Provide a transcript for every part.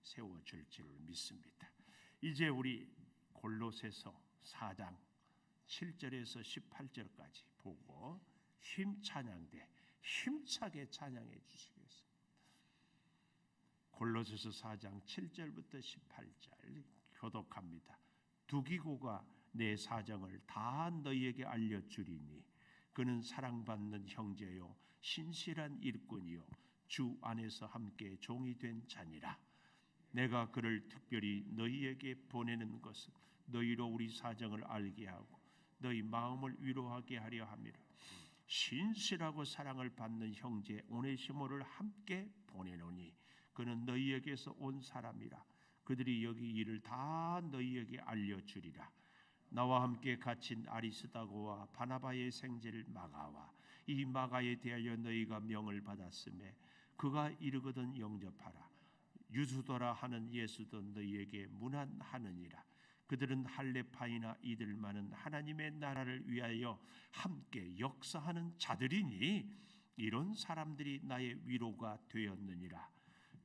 세워질 줄 믿습니다. 이제 우리 골로새서 4장 7절에서 18절까지 보고 힘차게 찬양해 주시겠습니다. 골로새서 4장 7절부터 18절 교독합니다. 두기고가 내 사정을 다 너희에게 알려주리니 그는 사랑받는 형제요 신실한 일꾼이요 주 안에서 함께 종이 된 자니라. 내가 그를 특별히 너희에게 보내는 것은 너희로 우리 사정을 알게 하고 너희 마음을 위로하게 하려 함이라. 신실하고 사랑을 받는 형제 오네시모를 함께 보내노니 그는 너희에게서 온 사람이라. 그들이 여기 일을 다 너희에게 알려주리라. 나와 함께 갇힌 아리스다고와 바나바의 생제를 마가와 이 마가에 대하여 너희가 명을 받았음에 그가 이르거든 영접하라. 유수도라 하는 예수도 너희에게 문안하느니라. 그들은 할례파이나 이들만은 하나님의 나라를 위하여 함께 역사하는 자들이니 이런 사람들이 나의 위로가 되었느니라.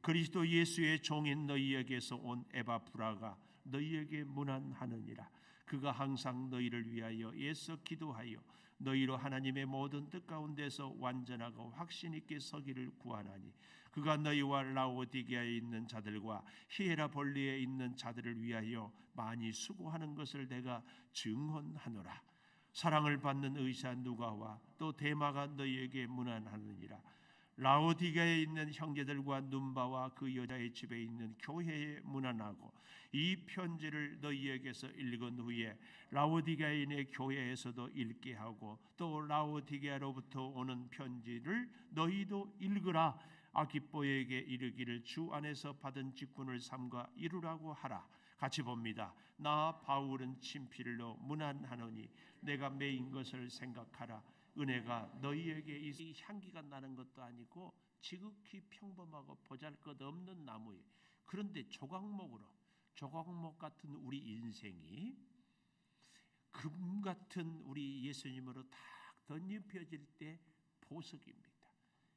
그리스도 예수의 종인 너희에게서 온 에바프라가 너희에게 문안하느니라. 그가 항상 너희를 위하여 애써 기도하여 너희로 하나님의 모든 뜻 가운데서 완전하고 확신 있게 서기를 구하나니 그가 너희와 라오디게아에 있는 자들과 히에라볼리에 있는 자들을 위하여 많이 수고하는 것을 내가 증언하노라. 사랑을 받는 의사 누가와 또 데마가 너희에게 문안하느니라. 라오디게아에 있는 형제들과 눈바와 그 여자의 집에 있는 교회에 문안하고 이 편지를 너희에게서 읽은 후에 라오디게아인의 교회에서도 읽게 하고 또 라오디게아로부터 오는 편지를 너희도 읽으라. 아기뽀에게 이르기를 주 안에서 받은 직분을 삼가 이루라고 하라. 같이 봅니다. 나 바울은 친필로 문안하노니 내가 매인 것을 생각하라. 은혜가 너희에게 이 향기가 나는 것도 아니고 지극히 평범하고 보잘것없는 나무예요. 그런데 조각목 같은 우리 인생이 금 같은 우리 예수님으로 딱 덧입혀질 때 보석입니다.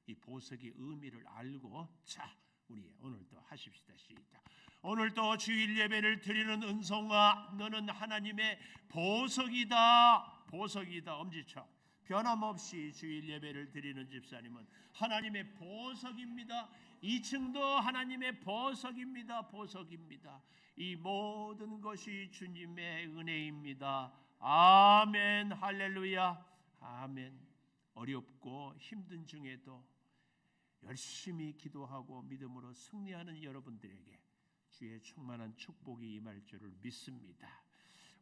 이 보석의 의미를 알고 우리 오늘도 하십시다. 시작. 오늘도 주일 예배를 드리는 은송아 너는 하나님의 보석이다. 엄지쳐. 변함없이 주일 예배를 드리는 집사님은 하나님의 보석입니다. 2층도 하나님의 보석입니다. 이 모든 것이 주님의 은혜입니다. 아멘. 할렐루야. 아멘. 어렵고 힘든 중에도 열심히 기도하고 믿음으로 승리하는 여러분들에게 주의 충만한 축복이 임할 줄을 믿습니다.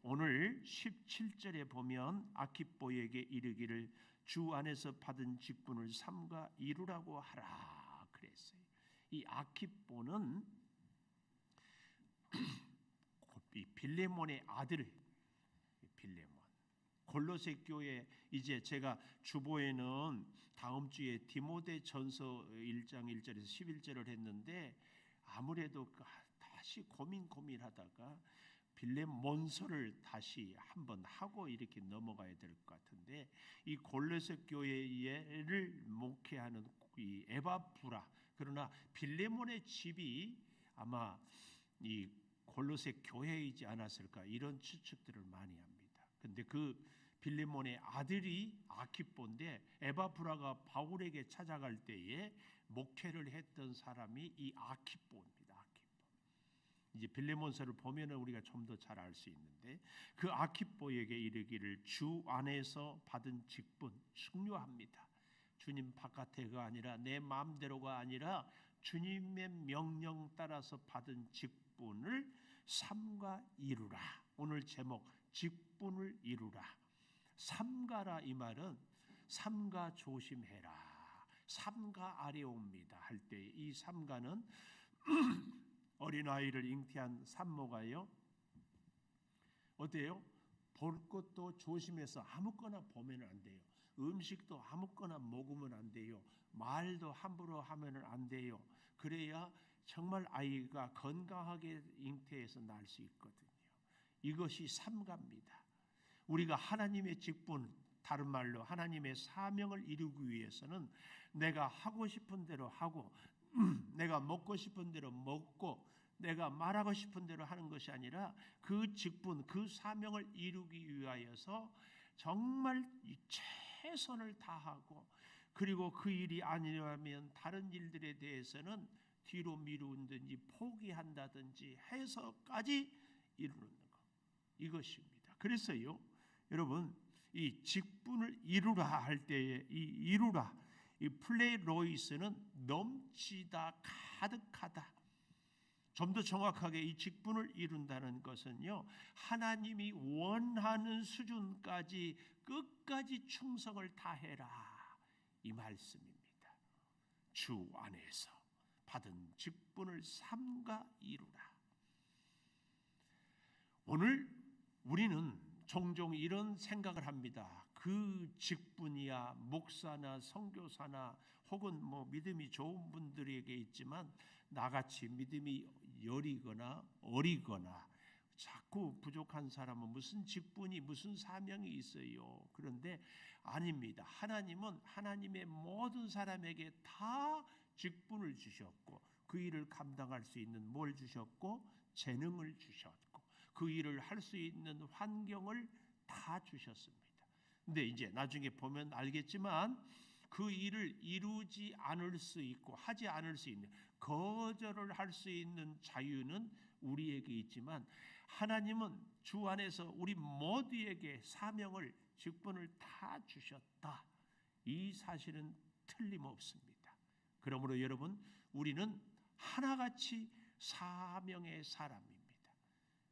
오늘 17절에 보면 아키뽀에게 이르기를 주 안에서 받은 직분을 삼가 이루라고 하라 그랬어요. 이 아키뽀는 이 빌레몬의 아들 빌레몬. 골로새 교회 이제 제가 주보에는 다음 주에 디모데전서 1장 1절에서 11절을 했는데 아무래도 다시 고민하다가 빌레몬서를 다시 한번 하고 이렇게 넘어가야 될 것 같은데 이 골로새 교회를 목회하는 이 에바프라 그러나 빌레몬의 집이 아마 이 골로새 교회이지 않았을까 이런 추측들을 많이 합니다. 근데 그 빌레몬의 아들이 아키뽀인데 에바프라가 바울에게 찾아갈 때에 목회를 했던 사람이 이 아키뽀입니다. 이제 빌레몬서를 보면은 우리가 좀 더 잘 알 수 있는데 그 아키뽀에게 이르기를 주 안에서 받은 직분 중요합니다. 주님 바깥에가 아니라 내 마음대로가 아니라 주님의 명령 따라서 받은 직분을 삼가 이루라. 오늘 제목 직분을 이루라. 삼가라 이 말은 삼가 조심해라. 삼가 아래옵니다 할 때 이 삼가는 어린아이를 잉태한 산모가요 어때요? 볼 것도 조심해서 아무거나 보면 안 돼요. 음식도 아무거나 먹으면 안 돼요. 말도 함부로 하면 안 돼요. 그래야 정말 아이가 건강하게 잉태해서 날 수 있거든요. 이것이 삼가입니다. 우리가 하나님의 직분, 다른 말로 하나님의 사명을 이루기 위해서는 내가 하고 싶은 대로 하고 내가 먹고 싶은 대로 먹고 내가 말하고 싶은 대로 하는 것이 아니라 그 직분, 그 사명을 이루기 위하여서 정말 최선을 다하고, 그리고 그 일이 아니라면 다른 일들에 대해서는 뒤로 미루든지 포기한다든지 해서까지 이루는 것, 이것입니다. 그래서요, 여러분, 이 직분을 이루라 할 때에 이 이루라, 이 플레로이스는 넘치다, 가득하다. 좀 더 정확하게 이 직분을 이룬다는 것은요, 하나님이 원하는 수준까지 끝까지 충성을 다해라, 이 말씀입니다. 주 안에서 받은 직분을 삼가 이루라. 오늘 우리는 종종 이런 생각을 합니다. 그 직분이야 목사나 선교사나 혹은 믿음이 좋은 분들에게 있지만 나같이 믿음이 여리거나 어리거나 자꾸 부족한 사람은 무슨 직분이 무슨 사명이 있어요. 그런데 아닙니다. 하나님은 하나님의 모든 사람에게 다 직분을 주셨고 그 일을 감당할 수 있는 뭘 주셨고 재능을 주셨고 그 일을 할 수 있는 환경을 다 주셨습니다. 근데 이제 나중에 보면 알겠지만 그 일을 이루지 않을 수 있고 하지 않을 수 있는, 거절을 할 수 있는 자유는 우리에게 있지만 하나님은 주 안에서 우리 모두에게 사명을, 직분을 다 주셨다. 이 사실은 틀림없습니다. 그러므로 여러분, 우리는 하나같이 사명의 사람입니다.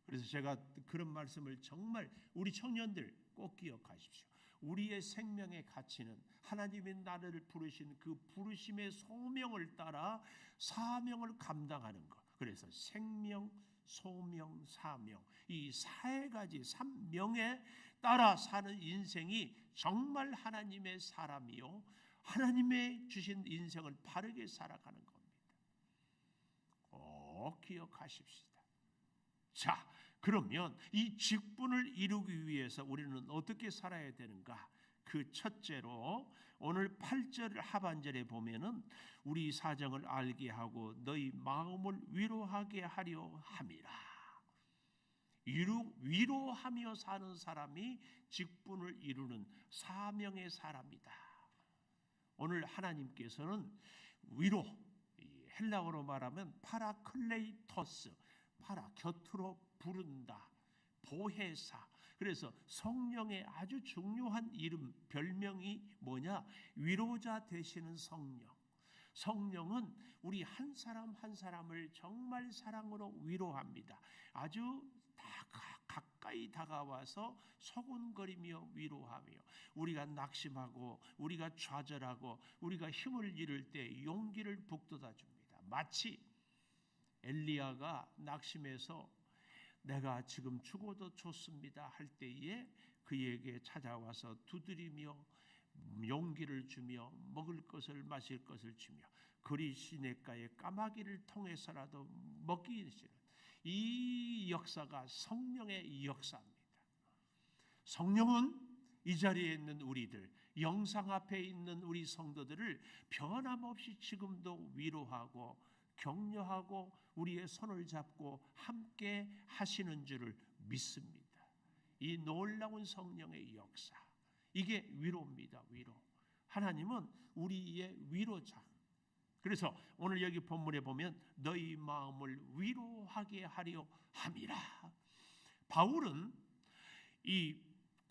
그래서 제가 그런 말씀을 정말 우리 청년들 꼭 기억하십시오. 우리의 생명의 가치는 하나님이 나를 부르신 그 부르심의 소명을 따라 사명을 감당하는 것. 그래서 생명, 소명, 사명, 이 세 가지 3명에 따라 사는 인생이 정말 하나님의 사람이요, 하나님의 주신 인생을 바르게 살아가는 겁니다. 꼭 기억하십시다. 자, 그러면 이 직분을 이루기 위해서 우리는 어떻게 살아야 되는가? 그 첫째로 오늘 8절 하반절에 보면은 우리 사정을 알게 하고 너희 마음을 위로하게 하려 함이라. 위로하며 사는 사람이 직분을 이루는 사명의 사람이다. 오늘 하나님께서는 위로, 헬라어로 말하면 파라클레이토스, 곁으로 부른다, 보혜사. 그래서 성령의 아주 중요한 이름, 별명이 뭐냐? 위로자 되시는 성령. 성령은 우리 한 사람 한 사람을 정말 사랑으로 위로합니다. 아주 가까이 다가와서 소곤거리며 위로하며, 우리가 낙심하고 우리가 좌절하고 우리가 힘을 잃을 때 용기를 북돋아 줍니다. 마치 엘리야가 낙심해서 내가 지금 죽어도 좋습니다 할 때에 그에게 찾아와서 두드리며 용기를 주며 먹을 것을 마실 것을 주며 그리 시냇가에 까마귀를 통해서라도 먹기 싫은 이 역사가 성령의 역사입니다. 성령은 이 자리에 있는 우리들, 영상 앞에 있는 우리 성도들을 변함없이 지금도 위로하고 격려하고 우리의 손을 잡고 함께 하시는 줄을 믿습니다. 이 놀라운 성령의 역사, 이게 위로입니다. 위로. 하나님은 우리의 위로자. 그래서 오늘 여기 본문에 보면 너희 마음을 위로하게 하려 함이라. 바울은 이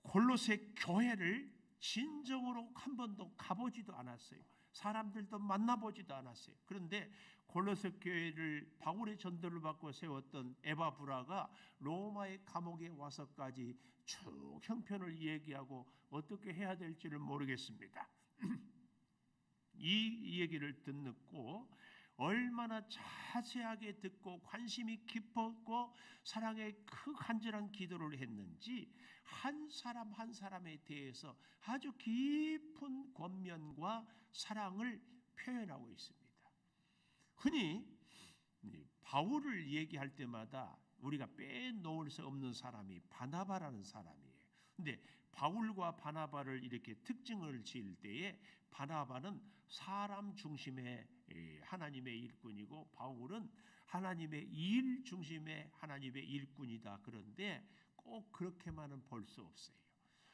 골로새 교회를 진정으로 한 번도 가보지도 않았어요. 사람들도 만나보지도 않았어요. 그런데 골로새 교회를 바울의 전도를 받고 세웠던 에바브라가 로마의 감옥에 와서까지 쭉 형편을 얘기하고 어떻게 해야 될지를 모르겠습니다. 이 얘기를 듣고 얼마나 자세하게 듣고 관심이 깊었고 사랑의 그 간절한 기도를 했는지 한 사람 한 사람에 대해서 아주 깊은 권면과 사랑을 표현하고 있습니다. 흔히 바울을 얘기할 때마다 우리가 빼놓을 수 없는 사람이 바나바라는 사람이에요. 근데 바울과 바나바를 이렇게 특징을 지을 때에 바나바는 사람 중심의 하나님의 일꾼이고 바울은 하나님의 일 중심의 하나님의 일꾼이다. 그런데 꼭 그렇게만은 볼 수 없어요.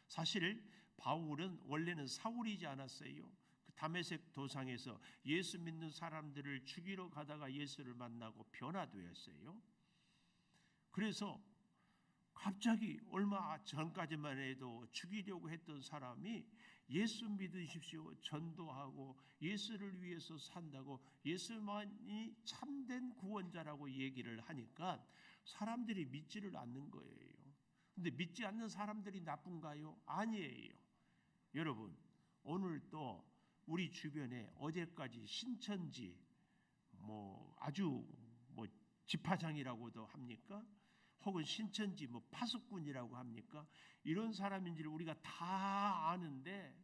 사실 바울은 원래는 사울이지 않았어요. 그 다메섹 도상에서 예수 믿는 사람들을 죽이러 가다가 예수를 만나고 변화되었어요. 그래서 갑자기 얼마 전까지만 해도 죽이려고 했던 사람이 예수 믿으십시오, 전도하고 예수를 위해서 산다고, 예수만이 참된 구원자라고 얘기를 하니까 사람들이 믿지를 않는 거예요. 근데 믿지 않는 사람들이 나쁜가요? 아니에요. 여러분, 오늘 또 우리 주변에 어제까지 신천지 아주 집화장이라고도 합니까? 혹은 신천지 파수꾼이라고 합니까? 이런 사람인지를 우리가 다 아는데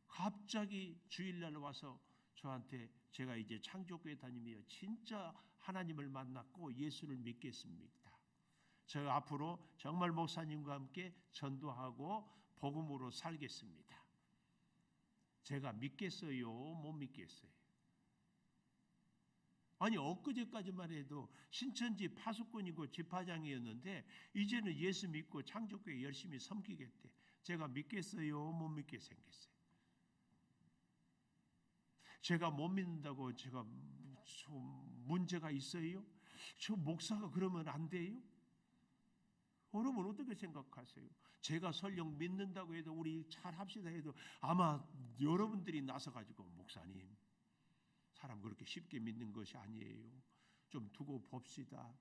갑자기 주일날 와서 저한테 제가 이제 창조교회 다니며 진짜 하나님을 만났고 예수를 믿겠습니다. 저 앞으로 정말 목사님과 함께 전도하고 복음으로 살겠습니다. 제가 믿겠어요? 못 믿겠어요? 아니, 엊그제까지만 해도 신천지 파수꾼이고 집화장이었는데 이제는 예수 믿고 창조교회 열심히 섬기겠대. 제가 믿겠어요? 못 믿게 생겼어요. 제가 못 믿는다고 제가 문제가 있어요? 저 목사가 그러면 안 돼요? 여러분 어떻게 생각하세요? 제가 설령 믿는다고 해도 우리 잘 합시다 해도 아마 여러분들이 나서가지고 목사님, 사람 그렇게 쉽게 믿는 것이 아니에요. 좀 두고 봅시다.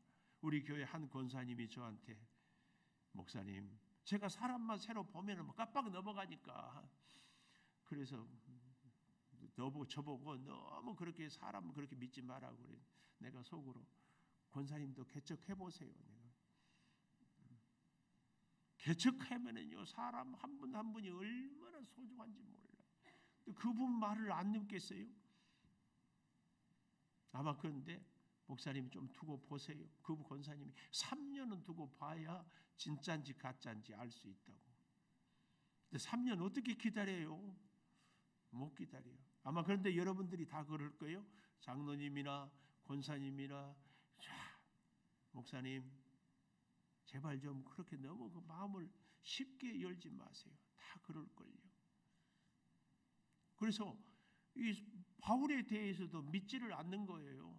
우리 교회 한 권사님이 저한테 목사님, 제가 사람만 새로 보면 깜빡 넘어가니까 그래서 저보고 너무 그렇게 사람 그렇게 믿지 마라고 그래. 내가 속으로 권사님도 개척해 보세요. 개척하면은요 사람 한 분 한 분이 얼마나 소중한지 몰라요. 그분 말을 안 듣겠어요? 아마 그런데 목사님이 좀 두고 보세요. 그 권사님이 3년은 두고 봐야 진짜인지 가짜인지 알 수 있다고. 근데 3년 어떻게 기다려요? 못 기다려요. 아마 그런데 여러분들이 다 그럴 거예요. 장로님이나 권사님이나 목사님 제발 좀 그렇게 너무 그 마음을 쉽게 열지 마세요. 다 그럴걸요. 그래서 이 바울에 대해서도 믿지를 않는 거예요.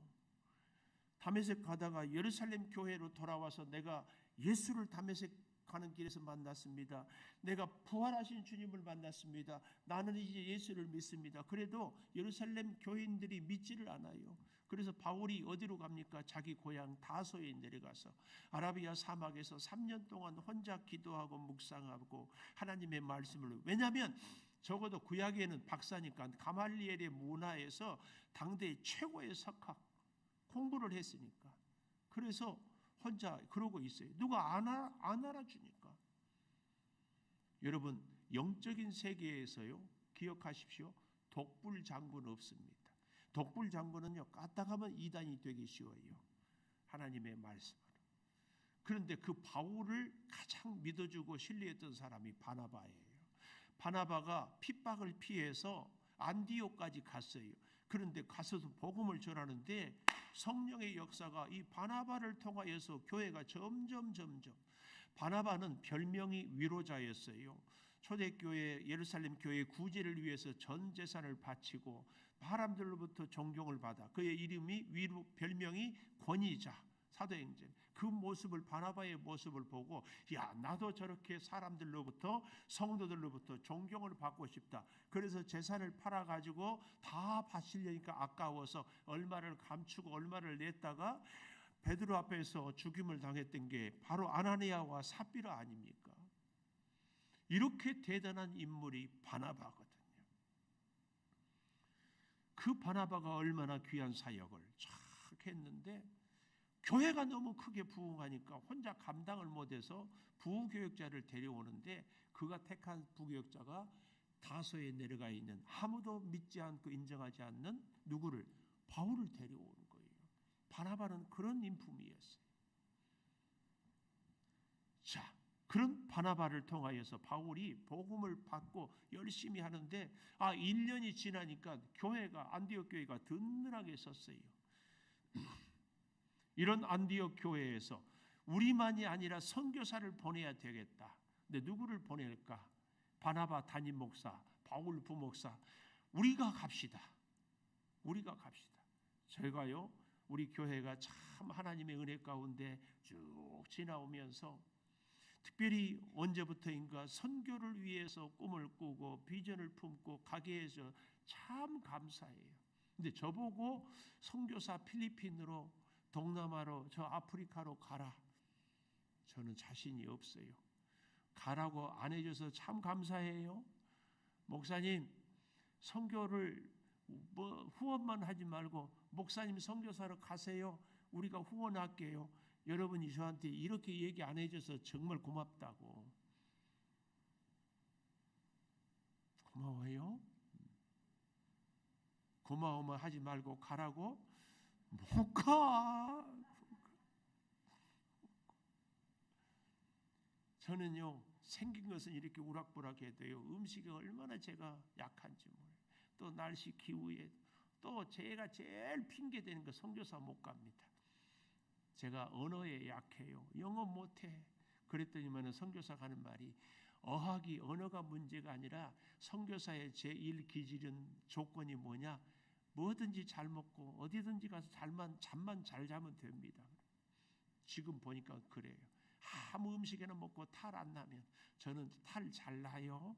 다메섹 가다가 예루살렘 교회로 돌아와서 내가 예수를 다메섹 가는 길에서 만났습니다. 내가 부활하신 주님을 만났습니다. 나는 이제 예수를 믿습니다. 그래도 예루살렘 교인들이 믿지를 않아요. 그래서 바울이 어디로 갑니까? 자기 고향 다소에 내려가서 아라비아 사막에서 3년 동안 혼자 기도하고 묵상하고 하나님의 말씀을, 왜냐하면 적어도 구약에는 박사니까 가말리엘의 문화에서 당대 최고의 석학 공부를 했으니까 그래서 혼자 그러고 있어요. 누가 안 알아주니까. 여러분 영적인 세계에서요 기억하십시오. 독불 장군 없습니다. 독불 장군은요 까딱하면 이단이 되기 쉬워요. 하나님의 말씀으로. 그런데 그 바울을 가장 믿어주고 신뢰했던 사람이 바나바예요. 바나바가 핍박을 피해서 안디옥까지 갔어요. 그런데 가서도 복음을 전하는데 성령의 역사가 이 바나바를 통하여서 교회가 점점 바나바는 별명이 위로자였어요. 초대교회 예루살렘 교회 구제를 위해서 전 재산을 바치고 사람들로부터 존경을 받아 그의 이름이 별명이 권위자. 사도행전 그 모습을 바나바의 모습을 보고 야 나도 저렇게 사람들로부터 성도들로부터 존경을 받고 싶다. 그래서 재산을 팔아가지고 다 바치려니까 아까워서 얼마를 감추고 얼마를 냈다가 베드로 앞에서 죽임을 당했던 게 바로 아나니아와 삽비라 아닙니까? 이렇게 대단한 인물이 바나바거든요. 그 바나바가 얼마나 귀한 사역을 쫙 했는데 교회가 너무 크게 부흥하니까 혼자 감당을 못해서 부교역자를 데려오는데 그가 택한 부교역자가 다소에 내려가 있는 아무도 믿지 않고 인정하지 않는 누구를? 바울을 데려오는 거예요. 바나바는 그런 인품이었어요. 자, 그런 바나바를 통하여서 바울이 복음을 받고 열심히 하는데 1년이 지나니까 교회가 안디옥 교회가 든든하게 섰어요. 이런 안디옥 교회에서 우리만이 아니라 선교사를 보내야 되겠다. 근데 누구를 보낼까? 바나바 담임 목사, 바울 부목사, 우리가 갑시다. 우리가 갑시다. 제가요, 우리 교회가 참 하나님의 은혜 가운데 쭉 지나오면서 특별히 언제부터인가 선교를 위해서 꿈을 꾸고 비전을 품고 가게 해서 참 감사해요. 근데 저보고 선교사 필리핀으로, 동남아로, 저 아프리카로 가라. 저는 자신이 없어요. 가라고 안 해줘서 참 감사해요. 목사님, 선교를 후원만 하지 말고 목사님 선교사로 가세요. 우리가 후원할게요. 여러분이 저한테 이렇게 얘기 안 해줘서 정말 고맙다고. 고마워요? 고마우면 하지 말고 가라고? 못 가. 저는요, 생긴 것은 이렇게 우락부락해도요, 음식이 얼마나 제가 약한지 몰라요. 또 날씨 기후에 또 제가 제일 핑계대는 거 선교사 못 갑니다. 제가 언어에 약해요. 영어 못해. 그랬더니만 선교사 가는 말이 어학이 언어가 문제가 아니라 선교사의 제1 기질은 조건이 뭐냐? 뭐든지 잘 먹고 어디든지 가서 잠만 잘 자면 됩니다. 지금 보니까 그래요. 아무 음식이나 먹고 탈 안 나면 저는 탈 잘 나요.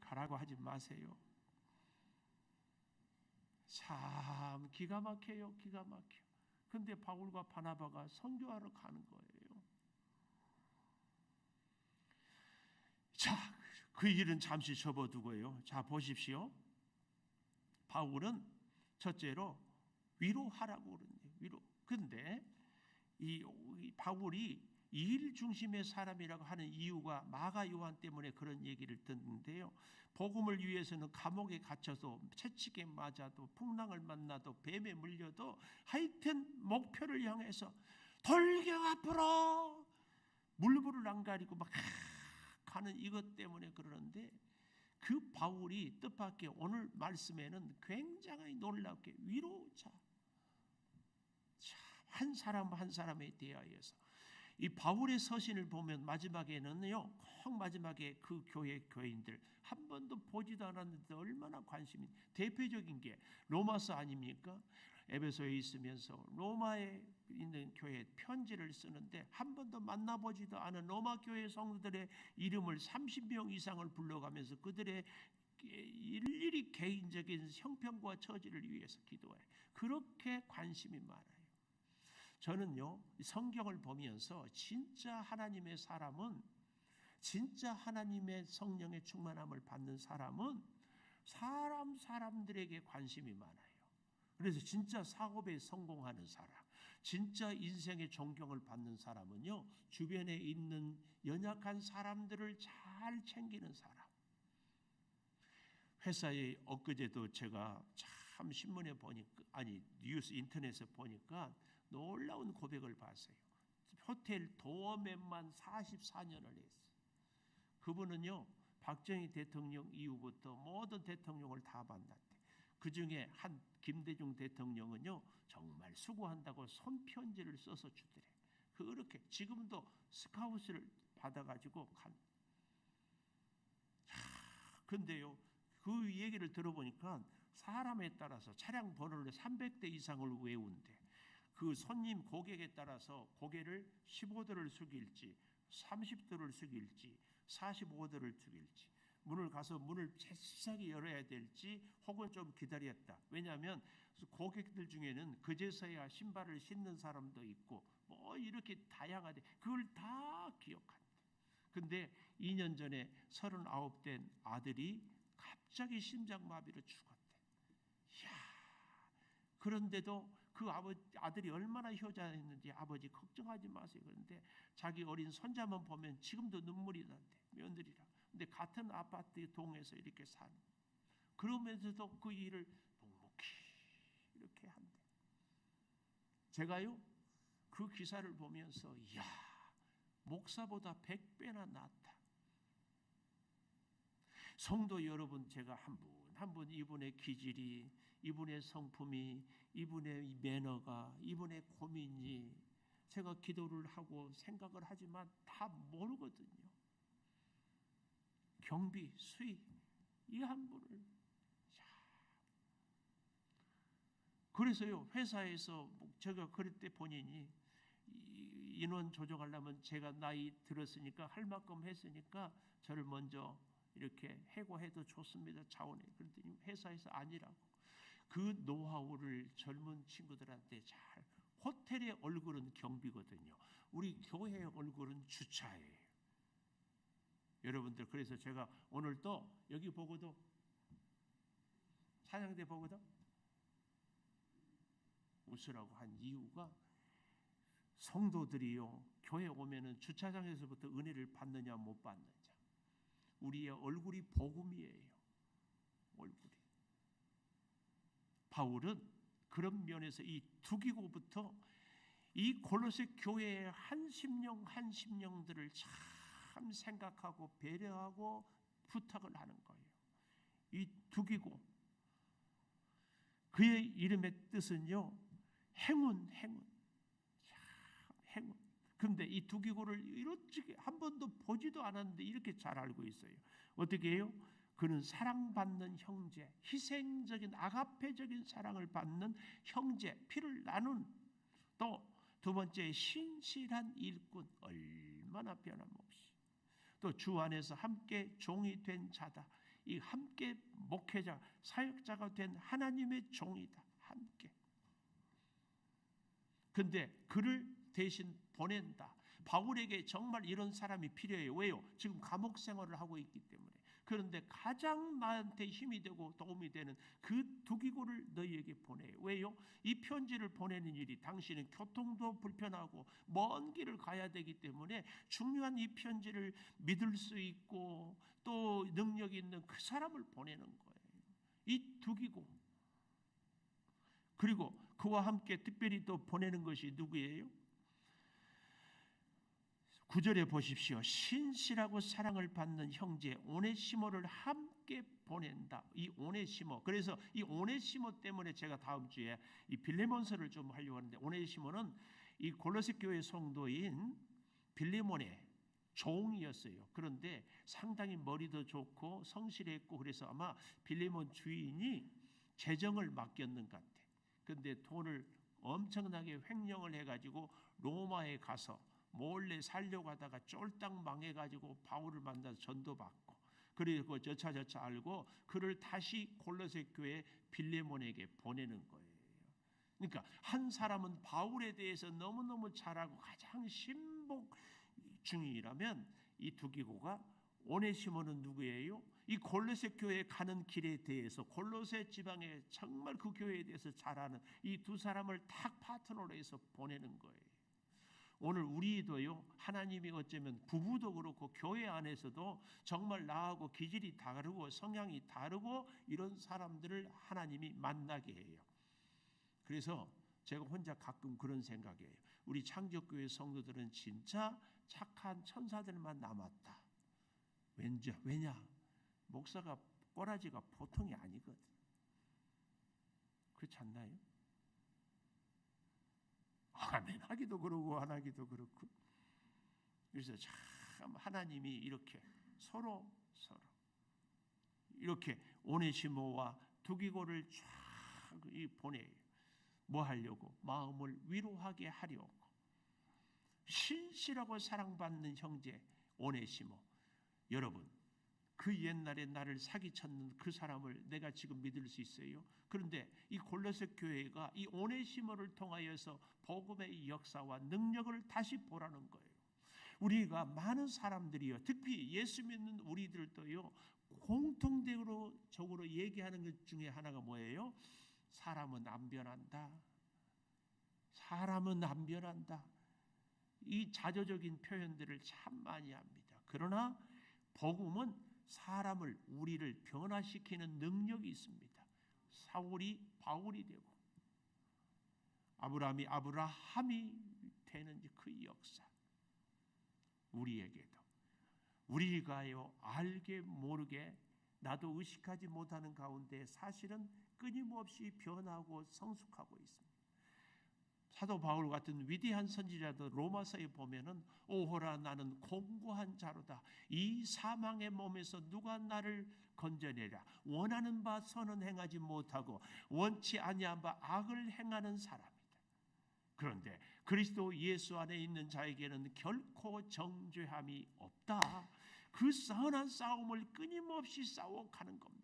가라고 하지 마세요. 참 기가 막혀요. 기가 막혀. 근데 바울과 바나바가 선교하러 가는 거예요. 자, 그 일은 잠시 접어두고요. 자, 보십시오. 바울은 첫째로 위로하라고 그러네요. 위로. 근데 이 바울이 일 중심의 사람이라고 하는 이유가 마가 요한 때문에 그런 얘기를 듣는데요. 복음을 위해서는 감옥에 갇혀도 채찍에 맞아도 풍랑을 만나도 뱀에 물려도 하여튼 목표를 향해서 돌격 앞으로 물불을 안 가리고 막 가는 이것 때문에 그러는데, 그 바울이 뜻밖의 오늘 말씀에는 굉장히 놀랍게 위로자, 한 사람 한 사람에 대하여서 이 바울의 서신을 보면 마지막에는요, 꼭 마지막에 그 교인들 한 번도 보지도 않았는데 얼마나 관심이, 대표적인 게 로마서 아닙니까? 에베소에 있으면서 로마에 있는 교회에 편지를 쓰는데 한 번도 만나보지도 않은 로마 교회 성도들의 이름을 30명 이상을 불러가면서 그들의 일일이 개인적인 형편과 처지를 위해서 기도해요. 그렇게 관심이 많아요. 저는요, 성경을 보면서 진짜 하나님의 사람은, 진짜 하나님의 성령의 충만함을 받는 사람은 사람들에게 관심이 많아요. 그래서 진짜 사업에 성공하는 사람, 진짜 인생의 존경을 받는 사람은요, 주변에 있는 연약한 사람들을 잘 챙기는 사람. 회사에 엊그제도 제가 참 신문에 보니까, 뉴스 인터넷에 보니까 놀라운 고백을 봤어요. 호텔 도어맨만 44년을 했어요. 그분은요, 박정희 대통령 이후부터 모든 대통령을 다 만났대. 그 중에 한 김대중 대통령은요, 정말 수고한다고 손편지를 써서 주더래. 그렇게 지금도 스카우트를 받아가지고 간. 근데요, 그 얘기를 들어보니까 사람에 따라서 차량 번호를 300대 이상을 외운대. 그 손님 고객에 따라서 고개를 15도를 숙일지 30도를 숙일지 45도를 숙일지, 문을 가서 문을 채싹이 열어야 될지 혹은 좀 기다렸다. 왜냐하면 고객들 중에는 그제서야 신발을 신는 사람도 있고 뭐 이렇게 다양하대. 그걸 다 기억한다. 근데 2년 전에 39 된 아들이 갑자기 심장마비로 죽었대. 이야, 그런데도 그 아들이 얼마나 효자했는지 아버지 걱정하지 마세요. 그런데 자기 어린 손자만 보면 지금도 눈물이 난대. 며느리라. 근데 같은 아파트 동에서 이렇게 산. 그러면서도 그 일을 묵묵히 이렇게 한대. 제가요, 그 기사를 보면서 이야, 목사보다 100배나 낫다. 성도 여러분, 제가 한 분 이분의 기질이, 이분의 성품이, 이분의 매너가, 이분의 고민이 제가 기도를 하고 생각을 하지만 다 모르거든요. 경비, 수의 이 한 분을. 그래서요, 회사에서 제가 그럴 때 본인이 인원 조정하려면 제가 나이 들었으니까 할 만큼 했으니까 저를 먼저 이렇게 해고해도 좋습니다 차원에. 그랬더니 회사에서 아니라고. 그 노하우를 젊은 친구들한테 잘. 호텔의 얼굴은 경비거든요. 우리 교회의 얼굴은 주차예요. 여러분들, 그래서 제가 오늘 또 여기 보고도, 찬양대 보고도 웃으라고 한 이유가, 성도들이요, 교회 오면은 주차장에서부터 은혜를 받느냐 못 받느냐, 우리의 얼굴이 복음이에요. 얼굴이. 바울은 그런 면에서 이 두기고부터 이 골로새 교회의 한심령들을 참 생각하고 배려하고 부탁을 하는 거예요. 이 두기고, 그의 이름의 뜻은요, 행운. 근데 이 두기고를 이렇게 한 번도 보지도 않았는데 이렇게 잘 알고 있어요. 어떻게 해요? 그는 사랑받는 형제, 희생적인 아가페적인 사랑을 받는 형제, 피를 나눈, 또 두 번째 신실한 일꾼, 얼마나 변함없이, 또 주 안에서 함께 종이 된 자다. 이 함께 목회자, 사역자가 된 하나님의 종이다. 함께. 근데 그를 대신 보낸다. 바울에게 정말 이런 사람이 필요해요. 왜요? 지금 감옥 생활을 하고 있기 때문에. 그런데 가장 나한테 힘이 되고 도움이 되는 그 두기고를 너희에게 보내요. 왜요? 이 편지를 보내는 일이, 당신은 교통도 불편하고 먼 길을 가야 되기 때문에 중요한 이 편지를 믿을 수 있고 또 능력 있는 그 사람을 보내는 거예요. 이 두기고. 그리고 그와 함께 특별히 또 보내는 것이 누구예요? 9절에 보십시오. 신실하고 사랑을 받는 형제 오네시모를 함께 보낸다. 이 오네시모. 그래서 이 오네시모 때문에 제가 다음 주에 이 빌레몬서를 좀 하려고 하는데, 오네시모는 이 골로새 교회 성도인 빌레몬의 종이었어요. 그런데 상당히 머리도 좋고 성실했고, 그래서 아마 빌레몬 주인이 재정을 맡겼는 것 같아. 근데 돈을 엄청나게 횡령을 해가지고 로마에 가서 몰래 살려고 하다가 쫄딱 망해가지고 바울을 만나서 전도받고, 그리고 저차 알고 그를 다시 골로새 교회 빌레몬에게 보내는 거예요. 그러니까 한 사람은 바울에 대해서 너무너무 잘하고 가장 신복 중이라면, 이 두기고가, 오네시모는 누구예요? 이 골로새 교회에 가는 길에 대해서, 골로새 지방에 정말 그 교회에 대해서 잘 아는 이 두 사람을 탁 파트너로 해서 보내는 거예요. 오늘 우리도요, 하나님이 어쩌면 부부도 그렇고 교회 안에서도 정말 나하고 기질이 다르고 성향이 다르고 이런 사람들을 하나님이 만나게 해요. 그래서 제가 혼자 가끔 그런 생각이에요. 우리 창조교회 성도들은 진짜 착한 천사들만 남았다. 왜냐? 목사가 꼬라지가 보통이 아니거든. 그렇지 않나요? 아멘 하기도 그러고 안 하기도 그렇고. 그래서 참 하나님이 이렇게 서로 이렇게 오네시모와 두기고를 쫙 보내요. 뭐 하려고? 마음을 위로하게 하려고. 신실하고 사랑받는 형제 오네시모. 여러분, 그 옛날에 나를 사기쳤는 그 사람을 내가 지금 믿을 수 있어요? 그런데 이 골로새 교회가 이 오네시모를 통하여서 복음의 역사와 능력을 다시 보라는 거예요. 우리가 많은 사람들이요, 특히 예수 믿는 우리들도요, 공통적으로 얘기하는 것 중에 하나가 뭐예요? 사람은 안 변한다. 사람은 안 변한다. 이 자조적인 표현들을 참 많이 합니다. 그러나 복음은 사람을, 우리를 변화시키는 능력이 있습니다. 사울이 바울이 되고 아브라함이 아브라함이 되는 그 역사. 우리에게도 우리가요 알게 모르게 나도 의식하지 못하는 가운데 사실은 끊임없이 변하고 성숙하고 있습니다. 사도 바울 같은 위대한 선지자도 로마서에 보면은 오호라 나는 공고한 자로다. 이 사망의 몸에서 누가 나를 건져내랴. 원하는 바 선은 행하지 못하고 원치 아니한 바 악을 행하는 사람이다. 그런데 그리스도 예수 안에 있는 자에게는 결코 정죄함이 없다. 그 선한 싸움을 끊임없이 싸워가는 겁니다.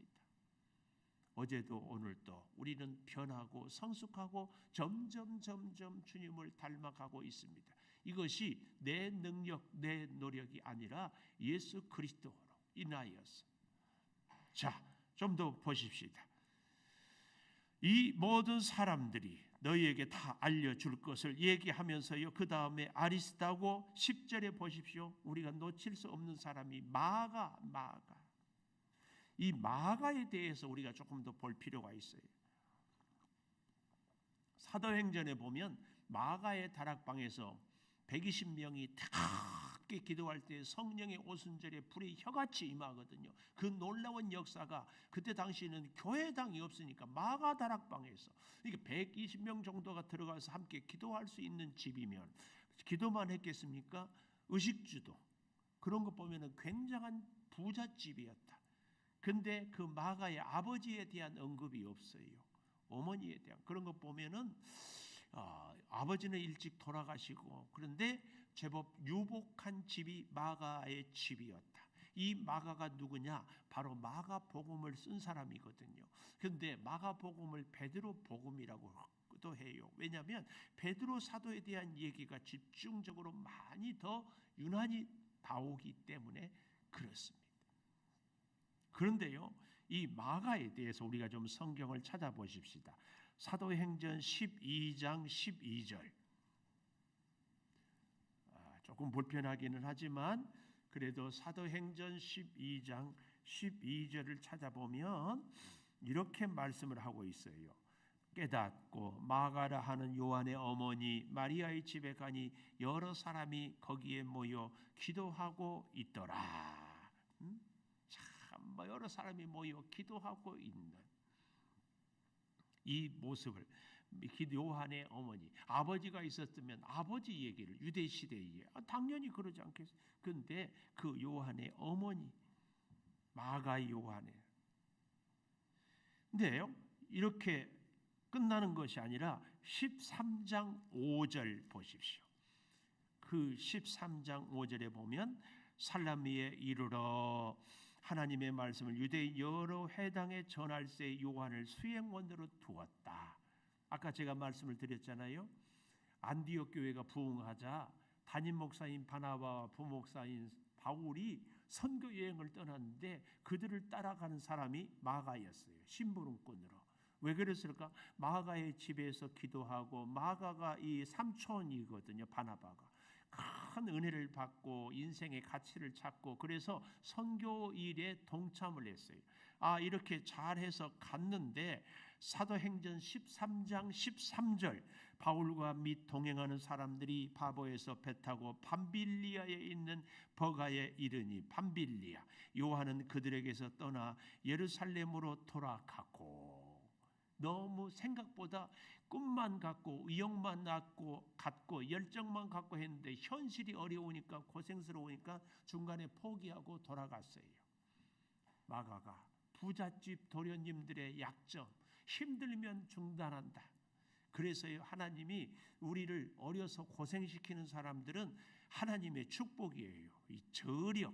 어제도 오늘도 우리는 변하고 성숙하고 점점 주님을 닮아가고 있습니다. 이것이 내 능력, 내 노력이 아니라 예수 그리스도로 인하여서. 자, 좀 더 보십시다. 이 모든 사람들이 너희에게 다 알려줄 것을 얘기하면서요. 그 다음에 아리스다고 10절에 보십시오. 우리가 놓칠 수 없는 사람이 마가. 이 마가에 대해서 우리가 조금 더 볼 필요가 있어요. 사도행전에 보면 마가의 다락방에서 120명이 뜨겁게 기도할 때 성령의 오순절에 불이 혀같이 임하거든요. 그 놀라운 역사가 그때 당시에는 교회당이 없으니까 마가 다락방에서 이게 120명 정도가 들어가서 함께 기도할 수 있는 집이면 기도만 했겠습니까? 의식주도 그런 거 보면은 굉장한 부잣집이었다. 근데 그 마가의 아버지에 대한 언급이 없어요. 어머니에 대한 그런 거 보면은 아버지는 일찍 돌아가시고 그런데 제법 유복한 집이 마가의 집이었다. 이 마가가 누구냐? 바로 마가복음을 쓴 사람이거든요. 그런데 마가복음을 베드로 복음이라고도 해요. 왜냐하면 베드로 사도에 대한 얘기가 집중적으로 많이 더 유난히 나오기 때문에 그렇습니다. 그런데요, 이 마가에 대해서 우리가 좀 성경을 찾아보십시다. 사도행전 12장 12절. 조금 불편하기는 하지만 그래도 사도행전 12장 12절을 찾아보면 이렇게 말씀을 하고 있어요. 깨닫고 마가라 하는 요한의 어머니 마리아의 집에 가니 여러 사람이 거기에 모여 기도하고 있더라. 여러 사람이 모여 기도하고 있는 이 모습을 요한의 어머니 아버지가 있었으면 아버지 얘기를 유대 시대에 당연히 그러지 않겠어요. 그런데 그 요한의 어머니 마가 요한의 근데요 이렇게 끝나는 것이 아니라 13장 5절 보십시오. 그 13장 5절에 보면 살라미에 이르러 하나님의 말씀을 유대 여러 회당에 전할세 요한을 수행원으로 두었다. 아까 제가 말씀을 드렸잖아요. 안디옥 교회가 부흥하자 담임 목사인 바나바와 부목사인 바울이 선교 여행을 떠났는데 그들을 따라가는 사람이 마가였어요. 심부름꾼으로. 왜 그랬을까? 마가의 집에서 기도하고 마가가 이 삼촌이거든요. 바나바가. 큰 은혜를 받고 인생의 가치를 찾고 그래서 선교 일에 동참을 했어요. 이렇게 잘해서 갔는데 사도행전 13장 13절 바울과 및 동행하는 사람들이 바보에서 배 타고 밤빌리아에 있는 버가에 이르니 밤빌리아 요한은 그들에게서 떠나 예루살렘으로 돌아갔고 너무 생각보다 꿈만 갖고 의욕만 갖고 열정만 갖고 했는데 현실이 어려우니까 고생스러우니까 중간에 포기하고 돌아갔어요. 마가가 부잣집 도련님들의 약점 힘들면 중단한다. 그래서요 하나님이 우리를 어려서 고생시키는 사람들은 하나님의 축복이에요. 이 저력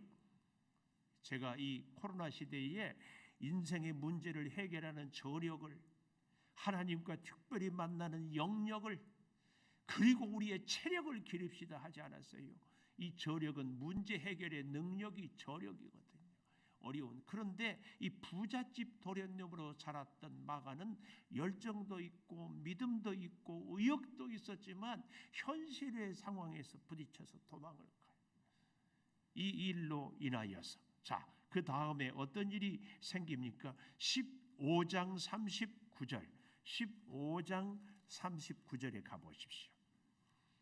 제가 이 코로나 시대에 인생의 문제를 해결하는 저력을 하나님과 특별히 만나는 영역을 그리고 우리의 체력을 기릅시다 하지 않았어요. 이 저력은 문제 해결의 능력이 저력이거든요. 어려운 그런데 이 부잣집 도련님으로 자랐던 마가는 열정도 있고 믿음도 있고 의욕도 있었지만 현실의 상황에서 부딪혀서 도망을 가요. 이 일로 인하여서 그 다음에 어떤 일이 생깁니까? 15장 39절 15장 39절에 가보십시오.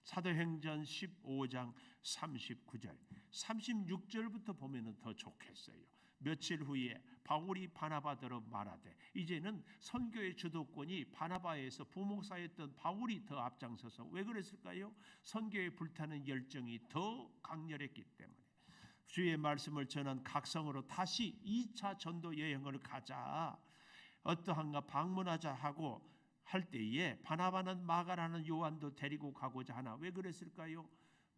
사도행전 15장 39절, 36절부터 보면 더 좋겠어요. 며칠 후에 바울이 바나바더러 말하되, 이제는 선교의 주도권이 바나바에서 부목사였던 바울이 더 앞장서서, 왜 그랬을까요? 선교에 불타는 열정이 더 강렬했기 때문에. 주의 말씀을 전한 각성으로 다시 2차 전도 여행을 가자, 어떠한가 방문하자 하고 할 때에 바나바는 마가라는 요한도 데리고 가고자 하나. 왜 그랬을까요?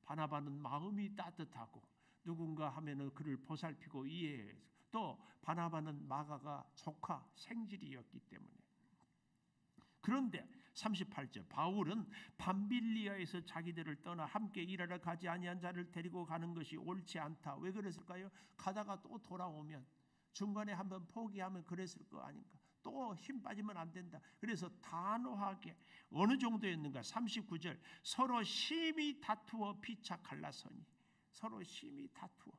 바나바는 마음이 따뜻하고 누군가 하면은 그를 보살피고 이해해서, 또 바나바는 마가가 조카 생질이었기 때문에. 그런데 38절, 바울은 밤빌리아에서 자기들을 떠나 함께 일하러 가지 아니한 자를 데리고 가는 것이 옳지 않다. 왜 그랬을까요? 가다가 또 돌아오면, 중간에 한번 포기하면 그랬을 거 아닌가. 또 힘 빠지면 안 된다. 그래서 단호하게, 어느 정도였는가? 39절, 서로 심히 다투어 피차 갈라서니. 서로 심히 다투어.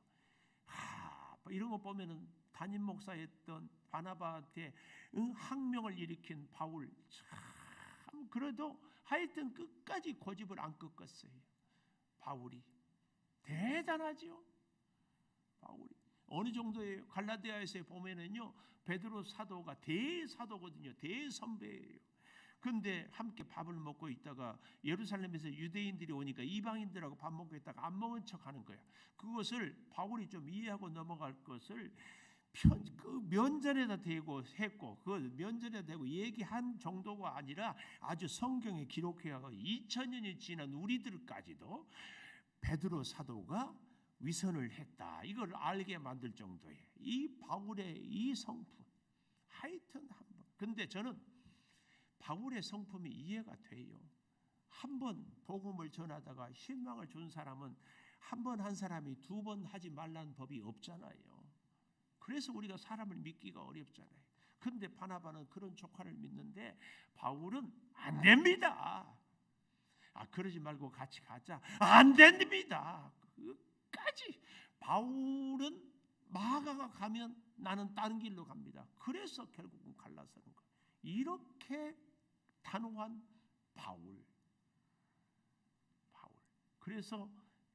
이런 거 보면은 담임 목사였던 바나바한테 항명을 일으킨 바울, 참 그래도 하여튼 끝까지 고집을 안 꺾었어요. 바울이 대단하죠. 바울이 어느 정도예요? 갈라디아에서 보면은요, 베드로 사도가 대사도거든요. 대선배예요. 근데 함께 밥을 먹고 있다가 예루살렘에서 유대인들이 오니까 이방인들하고 밥 먹고 있다가 안 먹은 척하는 거야. 그것을 바울이 좀 이해하고 넘어갈 것을 그 면전에다 대고 했고, 그 면전에다 대고 얘기한 정도가 아니라 아주 성경에 기록해서 2000년이 지난 우리들까지도 베드로 사도가 위선을 했다, 이걸 알게 만들 정도의 이 바울의 이 성품, 하여튼 한번. 근데 저는 바울의 성품이 이해가 돼요. 한번 복음을 전하다가 실망을 준 사람은 한 번 한 사람이 두 번 하지 말라는 법이 없잖아요. 그래서 우리가 사람을 믿기가 어렵잖아요. 근데 바나바는 그런 조카를 믿는데 바울은 안 됩니다. 그러지 말고 같이 가자. 안 됩니다. 끝까지. 바울은 마가가 가면 나는 다른 길로 갑니다. 그래서 결국은 갈라서는 거예요. 이렇게 단호한 바울. 그래서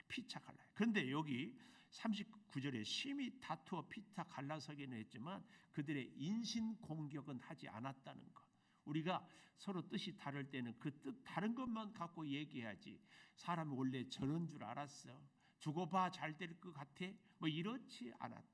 피차 갈라요. 그런데 여기 39절에 심히 다투어 피차 갈라서기는 했지만 그들의 인신 공격은 하지 않았다는 것. 우리가 서로 뜻이 다를 때는 그 뜻 다른 것만 갖고 얘기해야지, 사람이 원래 저런 줄 알았어, 두고 봐 잘 될 것 같아, 뭐 이렇지 않았다.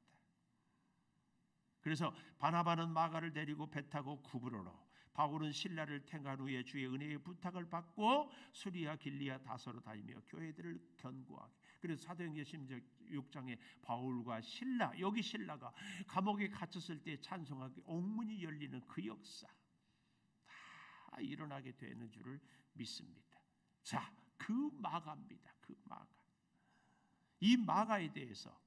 그래서 바나바는 마가를 데리고 배 타고 구브로로, 바울은 신라를 택한 후에 주의 은혜의 부탁을 받고 수리아 길리아 다소로 다니며 교회들을 견고하게. 그래서 사도행전 16장에 바울과 신라, 여기 신라가 감옥에 갇혔을 때 찬송하게 옥문이 열리는 그 역사 다 일어나게 되는 줄을 믿습니다. 자, 그 마가입니다. 그 마가. 이 마가에 대해서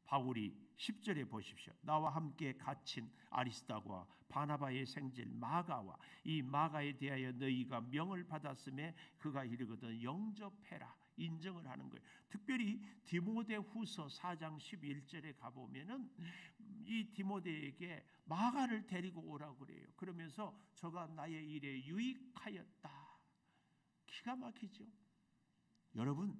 바울이 10절에 보십시오. 나와 함께 갇힌 아리스다과 바나바의 생질 마가와 이 마가에 대하여 너희가 명을 받았음에 그가 이르거든 영접해라, 인정을 하는 거예요. 특별히 디모데후서 4장 11절에 가보면은 이 디모데에게 마가를 데리고 오라고 그래요. 그러면서 저가 나의 일에 유익하였다. 기가 막히죠. 여러분,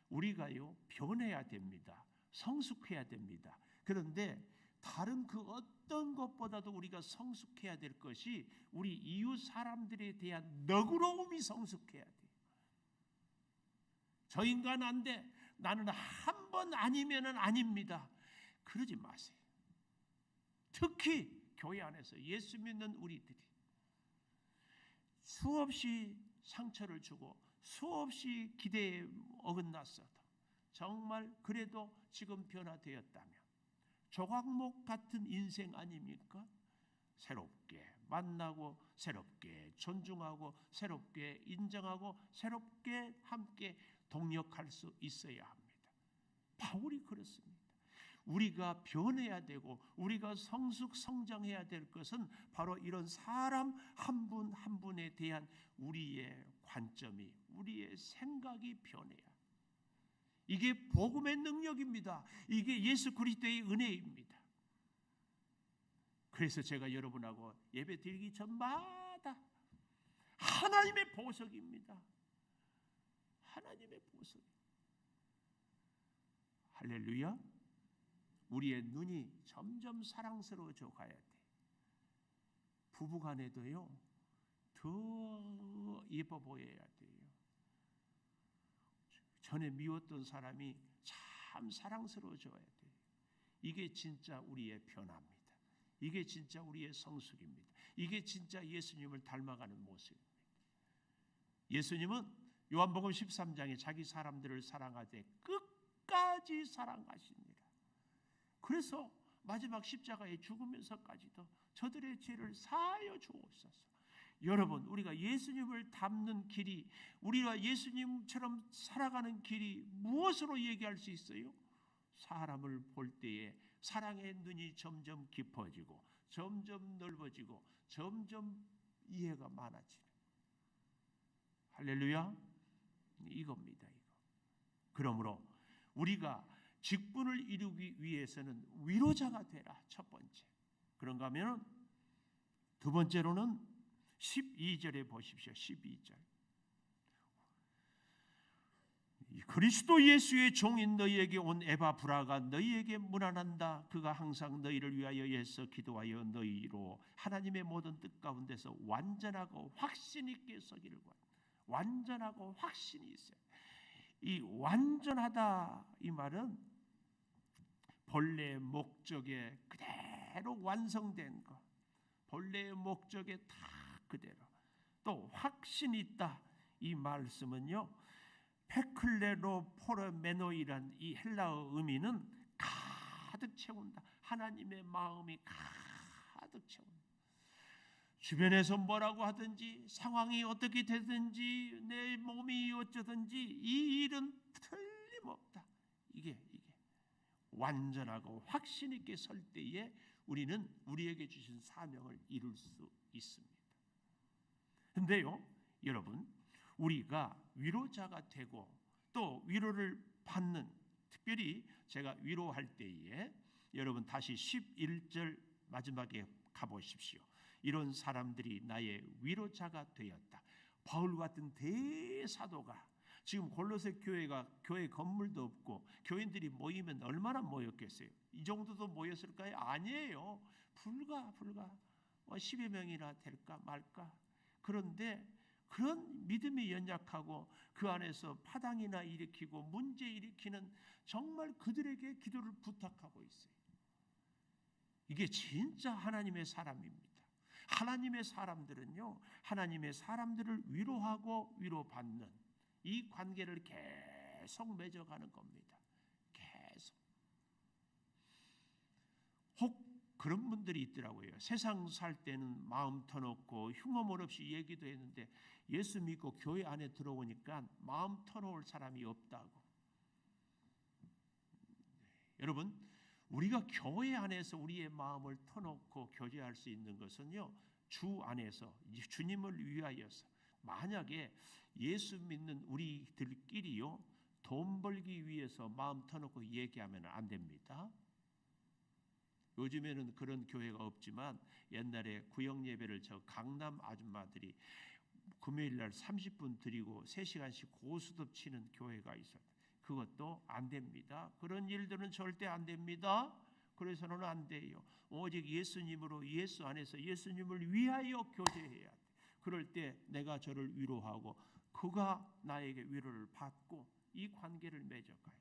우리가요 변해야 됩니다. 성숙해야 됩니다. 그런데 다른 그 어떤 것보다도 우리가 성숙해야 될 것이 우리 이웃 사람들에 대한 너그러움이 성숙해야 돼요. 저 인간 안 돼, 나는 한 번 아니면은 아닙니다. 그러지 마세요. 특히 교회 안에서 예수 믿는 우리들이 수없이 상처를 주고 수없이 기대에 어긋났어도 정말 그래도 지금 변화되었다면 조각목 같은 인생 아닙니까? 새롭게 만나고 새롭게 존중하고 새롭게 인정하고 새롭게 함께 동역할 수 있어야 합니다. 바울이 그렇습니다. 우리가 변해야 되고 우리가 성장해야 될 것은 바로 이런 사람 한 분 한 분에 대한 우리의 관점이, 우리의 생각이 변해야. 이게 복음의 능력입니다. 이게 예수 그리스도의 은혜입니다. 그래서 제가 여러분하고 예배 드리기 전마다 하나님의 보석입니다. 하나님의 보석. 할렐루야. 우리의 눈이 점점 사랑스러워져 가야 돼. 부부간에도요, 더 예뻐 보여야 돼요. 전에 미웠던 사람이 참 사랑스러워져야 돼요. 이게 진짜 우리의 변화입니다. 이게 진짜 우리의 성숙입니다. 이게 진짜 예수님을 닮아가는 모습입니다. 예수님은 요한복음 13장에 자기 사람들을 사랑하되 끝까지 사랑하십니다. 그래서 마지막 십자가에 죽으면서까지도 저들의 죄를 사하여 주옵소서. 여러분, 우리가 예수님을 닮는 길이, 우리가 예수님처럼 살아가는 길이 무엇으로 얘기할 수 있어요? 사람을 볼 때에 사랑의 눈이 점점 깊어지고 점점 넓어지고 점점 이해가 많아지는. 할렐루야. 이겁니다. 이거. 그러므로 우리가 직분을 이루기 위해서는 위로자가 되라. 첫 번째. 그런가 하면 두 번째로는 12절에 보십시오. 12절. 그리스도 예수의 종인 너희에게 온 에바브라가 너희에게 문안한다. 그가 항상 너희를 위하여 애써 기도하여 너희로 하나님의 모든 뜻 가운데서 완전하고 확신 있게 서기를 구한다. 완전하고 확신이 있어요. 이 완전하다 이 말은 본래의 목적에 그대로 완성된 것, 본래의 목적에 다 그대로, 또 확신이 있다 이 말씀은요, 페클레로 포르메노이란 이 헬라어 의미는 가득 채운다. 하나님의 마음이 가득 채운다. 주변에서 뭐라고 하든지, 상황이 어떻게 되든지, 내 몸이 어쩌든지 이 일은 틀림없다. 이게 완전하고 확신 있게 설 때에 우리는 우리에게 주신 사명을 이룰 수 있습니다. 근데요, 여러분, 우리가 위로자가 되고 또 위로를 받는, 특별히 제가 위로할 때에 여러분 다시 11절 마지막에 가보십시오. 이런 사람들이 나의 위로자가 되었다. 바울 같은 대사도가 지금 골로새 교회가 교회 건물도 없고 교인들이 모이면 얼마나 모였겠어요? 이 정도도 모였을까요? 아니에요. 불과 10여 명이나 될까 말까. 그런데 그런 믿음이 연약하고 그 안에서 파당이나 일으키고 문제 일으키는 정말 그들에게 기도를 부탁하고 있어요. 이게 진짜 하나님의 사람입니다. 하나님의 사람들은요, 하나님의 사람들을 위로하고 위로받는 이 관계를 계속 맺어가는 겁니다. 계속. 혹 그런 분들이 있더라고요. 세상 살 때는 마음 터놓고 흉어물 없이 얘기도 했는데 예수 믿고 교회 안에 들어오니까 마음 터놓을 사람이 없다고. 여러분, 우리가 교회 안에서 우리의 마음을 터놓고 교제할 수 있는 것은요, 주 안에서 주님을 위하여서. 만약에 예수 믿는 우리들끼리요, 돈 벌기 위해서 마음 터놓고 얘기하면 안 됩니다. 요즘에는 그런 교회가 없지만 옛날에 구역 예배를 저 강남 아줌마들이 금요일 날 30분 드리고 3시간씩 고스톱 치는 교회가 있어요. 그것도 안 됩니다. 그런 일들은 절대 안 됩니다. 그래서는 안 돼요. 오직 예수님으로, 예수 안에서 예수님을 위하여 교제해야 돼. 그럴 때 내가 저를 위로하고 그가 나에게 위로를 받고 이 관계를 맺어가요.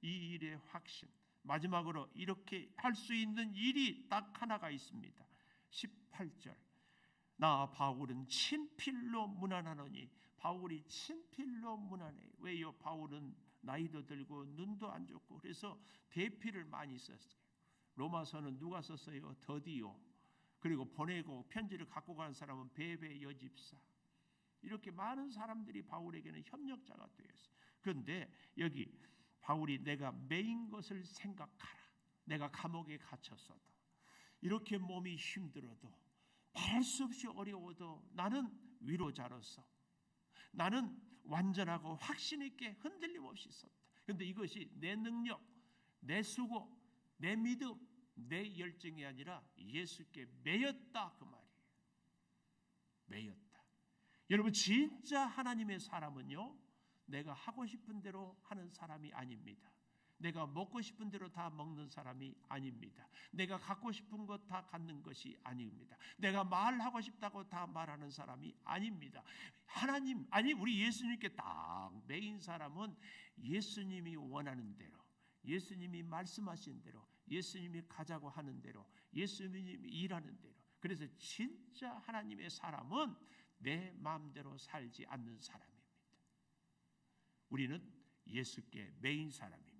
이 일의 확신. 마지막으로 이렇게 할 수 있는 일이 딱 하나가 있습니다. 18절. 나 바울은 친필로 문안하노니. 바울이 친필로 문안해요. 왜요? 바울은 나이도 들고 눈도 안 좋고 그래서 대필을 많이 썼어요. 로마서는 누가 썼어요? 더디오. 그리고 보내고 편지를 갖고 가는 사람은 베베 여집사. 이렇게 많은 사람들이 바울에게는 협력자가 되었어요. 그런데 여기 바울이 내가 매인 것을 생각하라. 내가 감옥에 갇혔어도, 이렇게 몸이 힘들어도, 말할 수 없이 어려워도 나는 위로자로서 나는 완전하고 확신 있게 흔들림 없이 섰다. 그런데 이것이 내 능력, 내 수고, 내 믿음, 내 열정이 아니라 예수께 매였다 그 말이에요. 매였다. 여러분, 진짜 하나님의 사람은요, 내가 하고 싶은 대로 하는 사람이 아닙니다. 내가 먹고 싶은 대로 다 먹는 사람이 아닙니다. 내가 갖고 싶은 것 다 갖는 것이 아닙니다. 내가 말하고 싶다고 다 말하는 사람이 아닙니다. 하나님, 아니 우리 예수님께 딱 매인 사람은 예수님이 원하는 대로, 예수님이 말씀하신 대로, 예수님이 가자고 하는 대로, 예수님이 일하는 대로. 그래서 진짜 하나님의 사람은 내 마음대로 살지 않는 사람입니다. 우리는 예수께 매인 사람입니다.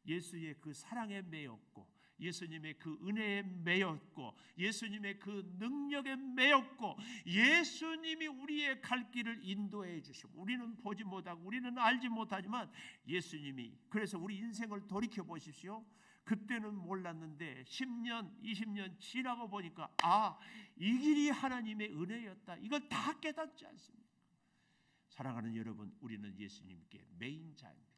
예수의 그 사랑에 매였고, 예수님의 그 은혜에 매였고, 예수님의 그 능력에 매였고, 예수님이 우리의 갈 길을 인도해 주시고, 우리는 보지 못하고 우리는 알지 못하지만 예수님이, 그래서 우리 인생을 돌이켜 보십시오. 그때는 몰랐는데 10년, 20년 지나고 보니까 이 길이 하나님의 은혜였다. 이걸 다 깨닫지 않습니까? 사랑하는 여러분, 우리는 예수님께 매인 자입니다.